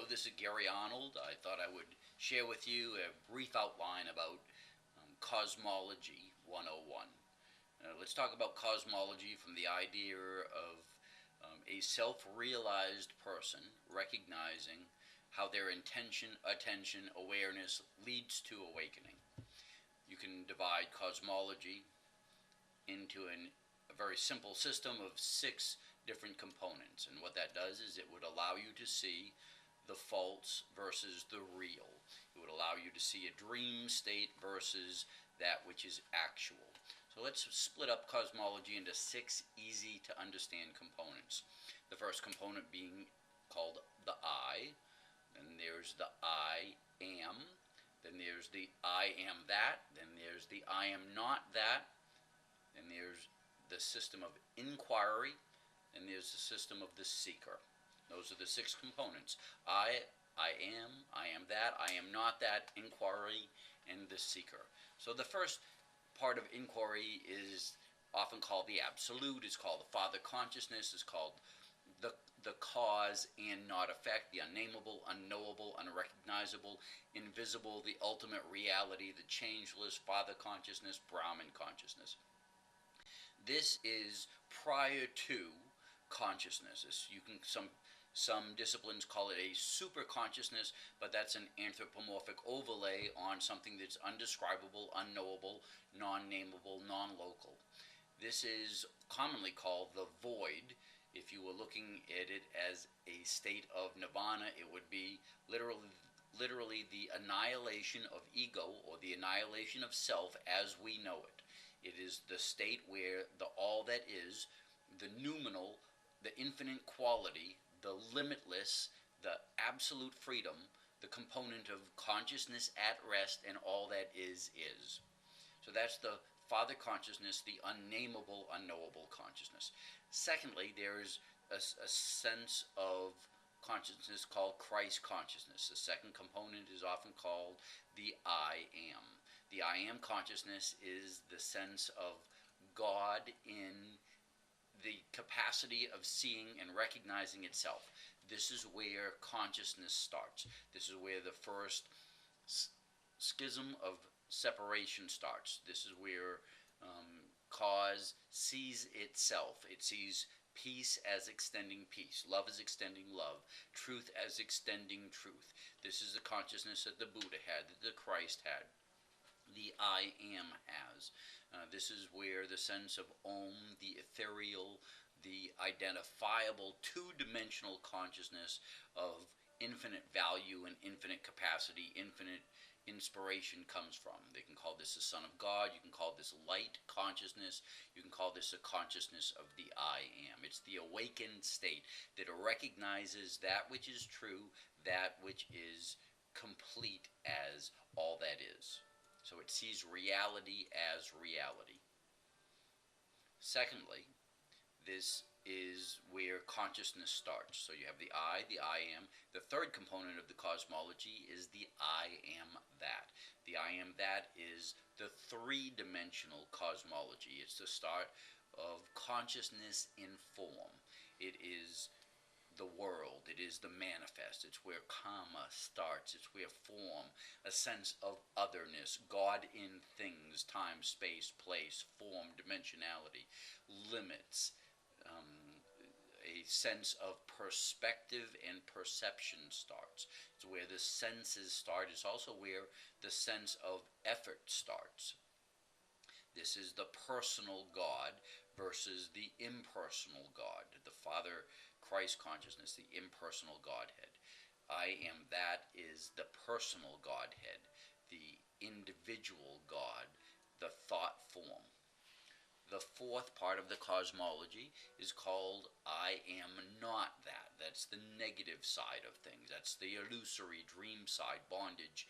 this is Gary Arnold. I thought I would share with you a brief outline about Cosmology 101. Let's talk about cosmology from the idea of a self-realized person recognizing how their intention, attention, awareness leads to awakening. You can divide cosmology into a very simple system of 6 different components, and what that does is it would allow you to see the false versus the real. It would allow you to see a dream state versus that which is actual. So let's split up cosmology into 6 easy to understand components. The first component being called the I, then there's the I am, then there's the I am that, then there's the I am not that, then there's the system of inquiry, and there's the system of the seeker. Those are the 6 components. I am that, I am not that, inquiry, and the seeker. So the first part of inquiry is often called the absolute, is called the Father Consciousness, is called the cause and not effect, the unnameable, unknowable, unrecognizable, invisible, the ultimate reality, the changeless, Father Consciousness, Brahman Consciousness. This is prior to consciousness. Some disciplines call it a super consciousness, but that's an anthropomorphic overlay on something that's undescribable, unknowable, non-nameable, non-local. This is commonly called the void. If you were looking at it as a state of nirvana, it would be literally the annihilation of ego, or the annihilation of self as we know it. It is the state where the all that is, the noumenal, the infinite quality, the limitless, the absolute freedom, the component of consciousness at rest, and all that is. So that's the Father Consciousness, the unnameable, unknowable consciousness. Secondly, there is a sense of consciousness called Christ consciousness. The second component is often called the I am. The I am consciousness is the sense of God in the capacity of seeing and recognizing itself. This is where consciousness starts. This is where the first schism of separation starts. This is where cause sees itself. It sees peace as extending peace, love as extending love, truth as extending truth. This is the consciousness that the Buddha had, that the Christ had, the I am has. This is where the sense of Om, the ethereal, the identifiable, two-dimensional consciousness of infinite value and infinite capacity, infinite inspiration comes from. They can call this the Son of God, you can call this light consciousness, you can call this a consciousness of the I am. It's the awakened state that recognizes that which is true, that which is complete as all that is. So it sees reality as reality. Secondly, this is where consciousness starts. So you have the I am. The third component of the cosmology is the I am that. The I am that is the 3-dimensional cosmology. It's the start of consciousness in form. It is the world, it is the manifest, it's where karma starts, it's where form, a sense of otherness, God in things, time, space, place, form, dimensionality, limits, a sense of perspective and perception starts. It's where the senses start. It's also where the sense of effort starts. This is the personal God versus the impersonal God, the Father Christ consciousness, the impersonal Godhead. I am that is the personal Godhead, the individual God, the thought form. The fourth part of the cosmology is called I am not that. That's the negative side of things. That's the illusory dream side, bondage,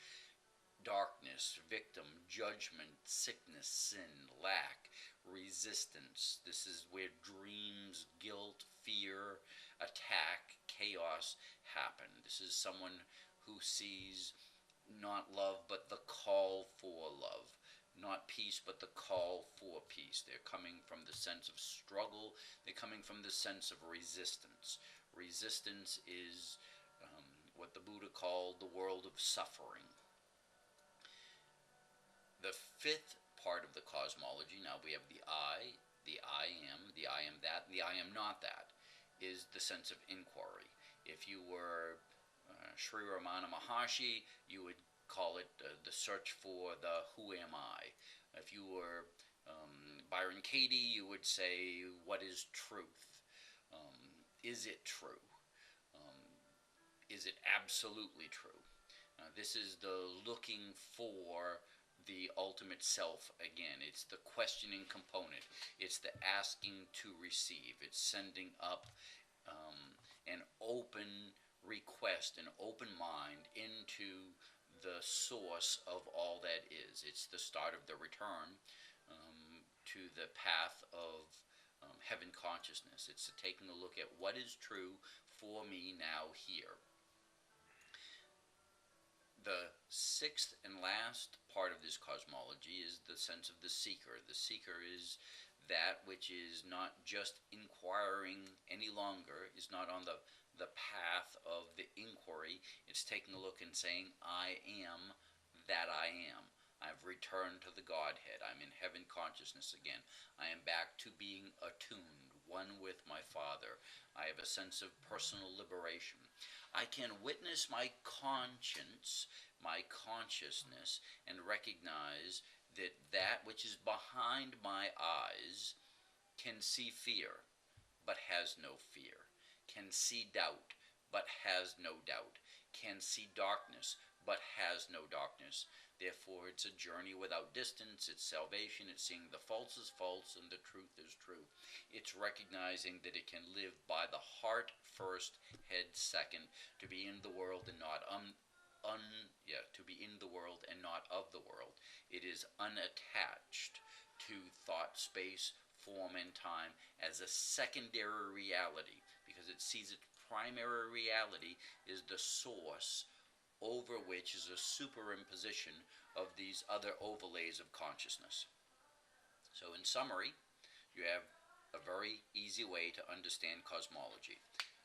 darkness, victim, judgment, sickness, sin, lack, resistance. This is where dreams, guilt, fear, attack, chaos happen. This is someone who sees not love but the call for love, not peace but the call for peace. They're coming from the sense of struggle. They're coming from the sense of resistance. Resistance is what the Buddha called the world of suffering. The fifth part of the cosmology, now we have the I am, the I am that, and the I am not that, is the sense of inquiry. If you were Sri Ramana Maharshi, you would call it the search for the who am I. If you were Byron Katie, you would say, what is truth? Is it true? Is it absolutely true? This is the looking for the ultimate self again. It's the questioning component. It's the asking to receive. It's sending up an open request, an open mind into the source of all that is. It's the start of the return to the path of heaven consciousness. It's taking a look at what is true for me now here. The sixth and last part of this cosmology is the sense of the seeker. The seeker is that which is not just inquiring any longer, is not on the path of the inquiry. It's taking a look and saying, I am that I am. I've returned to the Godhead. I'm in heaven consciousness again. I am back to being attuned, one with my Father. I have a sense of personal liberation. I can witness my conscience, my consciousness, and recognize that that which is behind my eyes can see fear, but has no fear, can see doubt, but has no doubt, can see darkness, but has no darkness. Therefore, it's a journey without distance. It's salvation. It's seeing the false is false and the truth is true. It's recognizing that it can live by the heart first, head second, to be in the world and not to be in the world and not of the world. It is unattached to thought, space, form, and time as a secondary reality, because it sees its primary reality is the source over which is a superimposition of these other overlays of consciousness. So in summary, you have a very easy way to understand cosmology.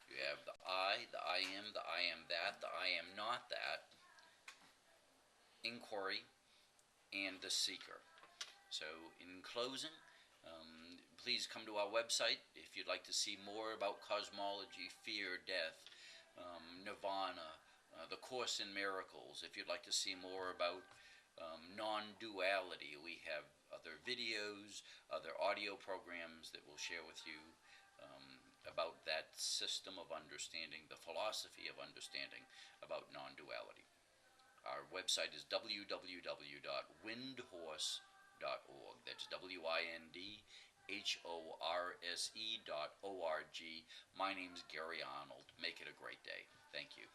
You have the I am, the I am that, the I am not that, inquiry, and the seeker. So in closing, please come to our website if you'd like to see more about cosmology, fear, death, nirvana, the Course in Miracles. If you'd like to see more about non-duality, we have other videos, other audio programs that we'll share with you about that system of understanding, the philosophy of understanding about non-duality. Our website is www.windhorse.org. That's WINDHORSE.org. My name's Gary Arnold. Make it a great day. Thank you.